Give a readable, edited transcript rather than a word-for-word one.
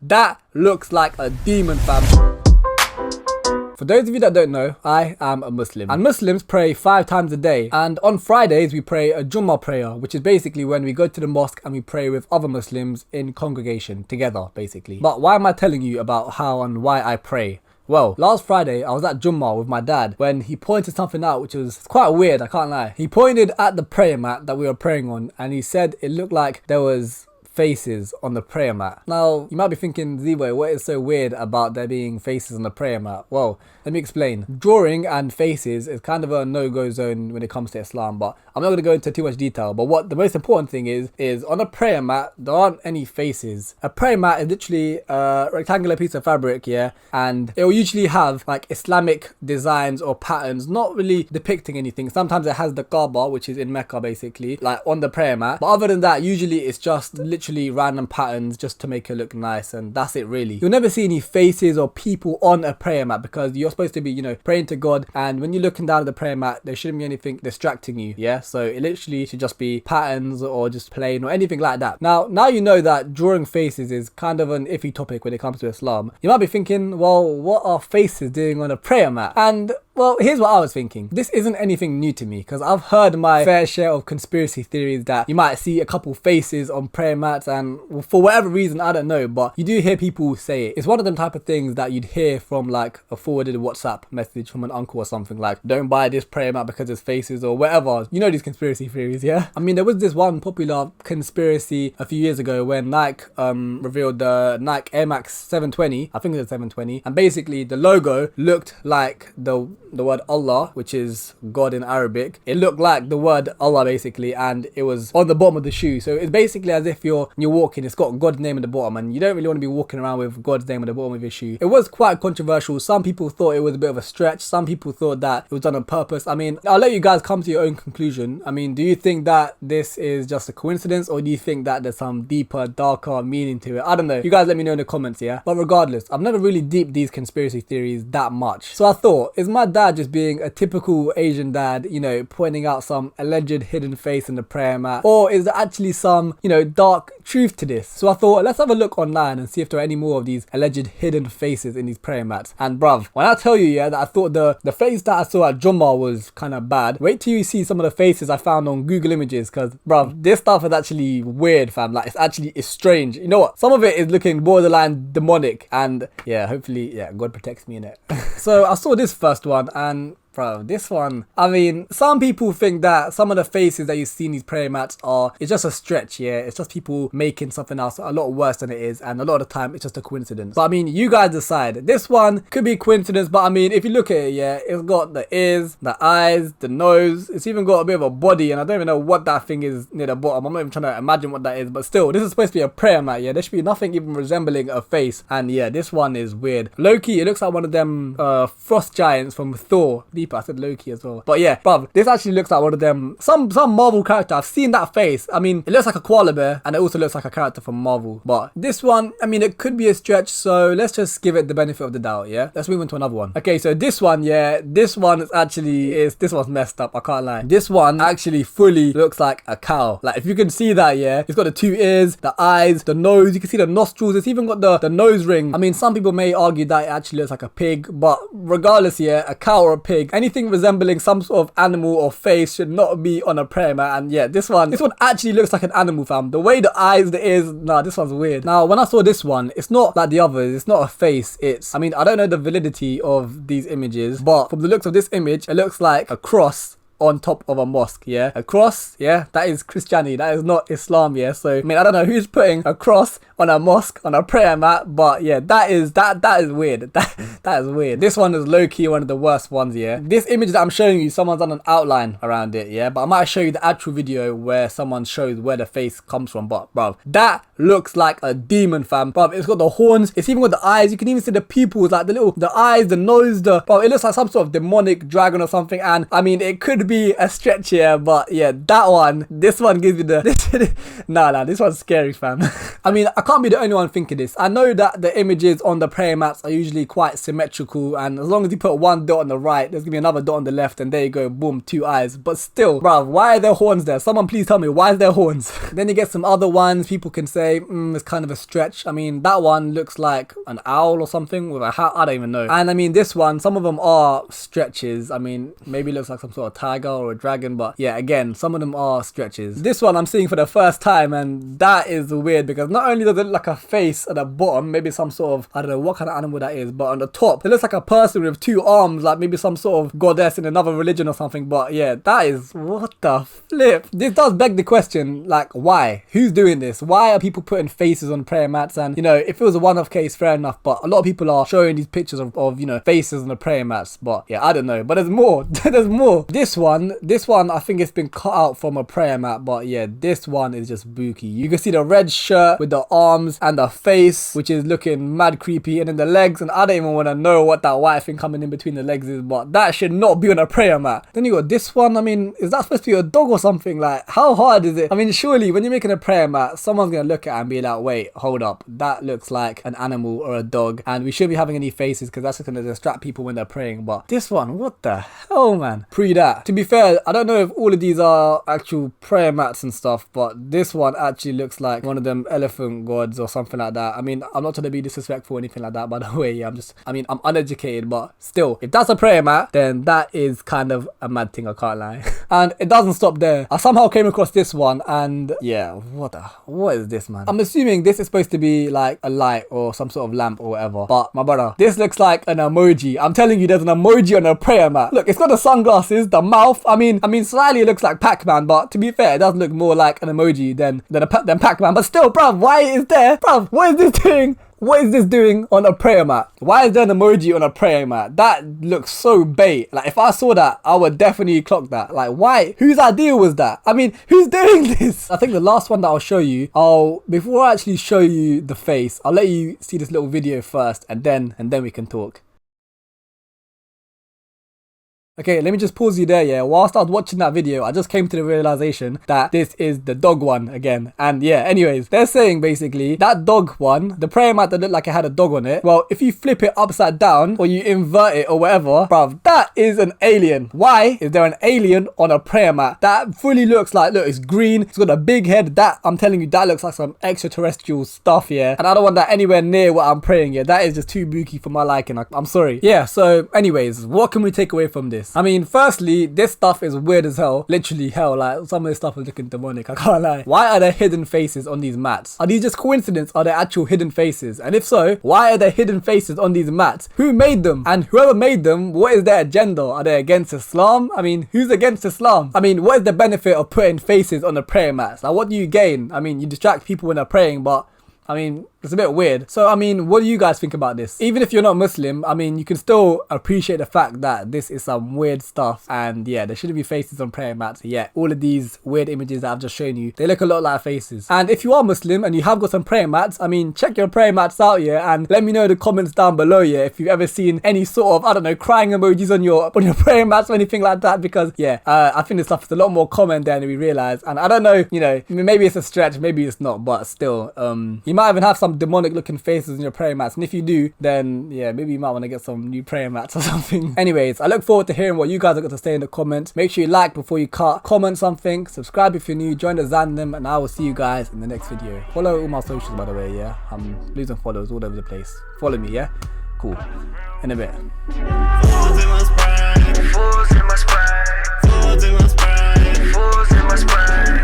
that looks like a demon, fam. For those of you that don't know, I am a Muslim. And Muslims pray 5 times a day. And on Fridays, we pray a Jummah prayer, which is basically when we go to the mosque and we pray with other Muslims in congregation, together, basically. But why am I telling you about how and why I pray? Well, last Friday, I was at Jummah with my dad when he pointed something out which was quite weird, I can't lie. He pointed at the prayer mat that we were praying on and he said it looked like there was faces on the prayer mat. Now, you might be thinking, Z-Boy, what is so weird about there being faces on the prayer mat? Well, let me explain. Drawing and faces is kind of a no-go zone when it comes to Islam, but I'm not going to go into too much detail. But what the most important thing is on a prayer mat, there aren't any faces. A prayer mat is literally a rectangular piece of fabric, yeah, and it will usually have like Islamic designs or patterns, not really depicting anything. Sometimes it has the Kaaba, which is in Mecca, basically, like on the prayer mat. But other than that, usually it's just literally random patterns just to make it look nice, and that's it really. You'll never see any faces or people on a prayer mat because you're supposed to be, you know, praying to God, and when you're looking down at the prayer mat, there shouldn't be anything distracting you, yeah? So it literally should just be patterns or just plain or anything like that. Now you know that drawing faces is kind of an iffy topic when it comes to Islam. You might be thinking, well, what are faces doing on a prayer mat? And well, here's what I was thinking. This isn't anything new to me because I've heard my fair share of conspiracy theories that you might see a couple faces on prayer mats, and for whatever reason, I don't know, but you do hear people say it. It's one of them type of things that you'd hear from like a forwarded WhatsApp message from an uncle or something, like, don't buy this prayer mat because there's faces or whatever. You know these conspiracy theories, yeah? I mean, there was this one popular conspiracy a few years ago when Nike revealed the Nike Air Max 720, I think it was 720, and basically the logo looked like the word Allah, which is God in Arabic. It looked like the word Allah basically, and it was on the bottom of the shoe. So it's basically as if you're walking, it's got God's name at the bottom, and you don't really want to be walking around with God's name at the bottom of your shoe. It was quite controversial. Some people thought it was a bit of a stretch. Some people thought that it was done on purpose. I mean, I'll let you guys come to your own conclusion. I mean, do you think that this is just a coincidence, or do you think that there's some deeper, darker meaning to it? I don't know. You guys let me know in the comments, yeah? But regardless, I've never really deeped these conspiracy theories that much. So I thought, is my dad just being a typical Asian dad, you know, pointing out some alleged hidden face in the prayer mat, or is there actually some, you know, dark truth to this? So I thought, let's have a look online and see if there are any more of these alleged hidden faces in these prayer mats. And bruv, when I tell you, yeah, that I thought the face that I saw at Jummah was kind of bad, wait till you see some of the faces I found on Google Images, because bruv, this stuff is actually weird, fam. Like, it's strange. You know what, some of it is looking borderline demonic, and yeah, hopefully, yeah, God protects me in it. So I saw this first one, and bro, this one, I mean, some people think that some of the faces that you see in these prayer mats it's just a stretch, yeah? It's just people making something else a lot worse than it is, and a lot of the time, it's just a coincidence. But I mean, you guys decide. This one could be coincidence, but I mean, if you look at it, yeah, it's got the ears, the eyes, the nose, it's even got a bit of a body, and I don't even know what that thing is near the bottom. I'm not even trying to imagine what that is, but still, this is supposed to be a prayer mat, yeah? There should be nothing even resembling a face, and yeah, this one is weird. Low-key, it looks like one of them frost giants from Thor. I said Loki as well. But yeah, bruv, this actually looks like one of them, some Marvel character. I've seen that face. I mean, it looks like a koala bear, and it also looks like a character from Marvel. But this one, I mean, it could be a stretch, so let's just give it the benefit of the doubt, yeah? Let's move on to another one. Okay, so this one, yeah, this one is actually, this one's messed up, I can't lie. This one actually fully looks like a cow. Like, if you can see that, yeah, it's got the 2 ears, the eyes, the nose, you can see the nostrils, it's even got the nose ring. I mean, some people may argue that it actually looks like a pig, but regardless, yeah, a cow or a pig, anything resembling some sort of animal or face should not be on a prayer mat. And yeah, this one actually looks like an animal, fam. The way the eyes, the ears, nah, this one's weird. Now, when I saw this one, it's not like the others. It's not a face. I mean, I don't know the validity of these images, but from the looks of this image, it looks like a cross on top of a mosque, yeah? A cross, yeah? That is Christianity. That is not Islam, yeah? So, I mean, I don't know who's putting a cross on a mosque, on a prayer mat, but yeah, that is weird. That is weird. This one is low-key one of the worst ones, yeah? This image that I'm showing you, someone's done an outline around it, yeah? But I might show you the actual video where someone shows where the face comes from, but bruv, that looks like a demon, fam. Bruv, it's got the horns, it's even got the eyes, you can even see the pupils, like the eyes, the nose, bruv, it looks like some sort of demonic dragon or something, and I mean, it could be a stretch here, but yeah, this one gives me the nah, this one's scary, fam. I mean, I can't be the only one thinking this. I know that the images on the prayer mats are usually quite symmetrical, and as long as you put one dot on the right, there's gonna be another dot on the left, and there you go, boom, 2 eyes. But still, bruv, why are there horns there? Someone please tell me, why is there horns? Then you get some other ones, people can say, it's kind of a stretch. I mean, that one looks like an owl or something with a hat, I don't even know. And I mean, this one, some of them are stretches. I mean, maybe it looks like some sort of tiger or a dragon, but yeah, again, some of them are stretches. This one I'm seeing for the first time, and that is weird because not only does it look like a face at the bottom, maybe some sort of, I don't know what kind of animal that is, but on the top, it looks like a person with 2 arms, like maybe some sort of goddess in another religion or something. But yeah, that is, what the flip? This does beg the question, like, why? Who's doing this? Why are people putting faces on prayer mats? And, you know, if it was a one-off case, fair enough, but a lot of people are showing these pictures of you know, faces on the prayer mats. But yeah, I don't know. But there's more. There's more. This one, I think it's been cut out from a prayer mat, but yeah, this one is just booky. You can see the red shirt with the arms and the face, which is looking mad creepy, and then the legs, and I don't even want to know what that white thing coming in between the legs is, but that should not be on a prayer mat. Then you got this one. I mean, is that supposed to be a dog or something? Like, how hard is it? I mean, surely when you're making a prayer mat, someone's gonna look at it and be like, wait, hold up, that looks like an animal or a dog, and we shouldn't be having any faces because that's just gonna distract people when they're praying. But this one, what the hell, man? Pre that. To be fair, I don't know if all of these are actual prayer mats and stuff, but this one actually looks like one of them elephant gods or something like that. I mean, I'm not trying to be disrespectful or anything like that, by the way. I'm uneducated, but still, if that's a prayer mat, then that is kind of a mad thing, I can't lie. And it doesn't stop there. I somehow came across this one, and yeah, what is this, man? I'm assuming this is supposed to be like a light or some sort of lamp or whatever, but my brother, this looks like an emoji. I'm telling you, there's an emoji on a prayer mat. Look, it's got the sunglasses, the mouth. I mean, slightly it looks like Pac-Man, but to be fair, it does look more like an emoji than Pac-Man. But still, bruv, why is there? Bruv, what is this doing? What is this doing on a prayer mat? Why is there an emoji on a prayer mat? That looks so bait. Like, if I saw that, I would definitely clock that. Like, why? Whose idea was that? I mean, who's doing this? I think the last one that I'll show you, before I actually show you the face, I'll let you see this little video first, and then we can talk. Okay, let me just pause you there, yeah. Whilst I was watching that video, I just came to the realization that this is the dog one again. And yeah, anyways, they're saying basically that dog one, the prayer mat that looked like it had a dog on it, well, if you flip it upside down or you invert it or whatever, bruv, that is an alien. Why is there an alien on a prayer mat? That fully looks like, look, it's green, it's got a big head. That, I'm telling you, that looks like some extraterrestrial stuff, yeah. And I don't want that anywhere near what I'm praying, yeah. That is just too booky for my liking. I'm sorry. Yeah, so anyways, what can we take away from this? I mean, firstly, this stuff is weird as hell. Literally hell. Like, some of this stuff is looking demonic, I can't lie. Why are there hidden faces on these mats? Are these just coincidence? Are there actual hidden faces? And if so, why are there hidden faces on these mats? Who made them? And whoever made them, what is their agenda? Are they against Islam? I mean, who's against Islam? I mean, what is the benefit of putting faces on the prayer mats? Like, what do you gain? I mean, you distract people when they're praying, but I mean, it's a bit weird. So, I mean, what do you guys think about this? Even if you're not Muslim, I mean, you can still appreciate the fact that this is some weird stuff. And yeah, there shouldn't be faces on prayer mats. Yeah, all of these weird images that I've just shown you, they look a lot like faces. And if you are Muslim and you have got some prayer mats, I mean, check your prayer mats out, yeah, and let me know in the comments down below, yeah, if you've ever seen any sort of, I don't know, crying emojis on your prayer mats or anything like that. Because yeah, I think this stuff is a lot more common than we realize. And I don't know, you know, maybe it's a stretch, maybe it's not, but still, you might even have some demonic looking faces in your prayer mats, and if you do, then yeah, maybe you might want to get some new prayer mats or something. Anyways, I look forward to hearing what you guys have got to say in the comments. Make sure you like before you cut, comment something, subscribe if you're new, join the ZANDEM, and I will see you guys in the next video. Follow all my socials, by the way, yeah, I'm losing followers all over the place. Follow me, yeah, cool, in a bit.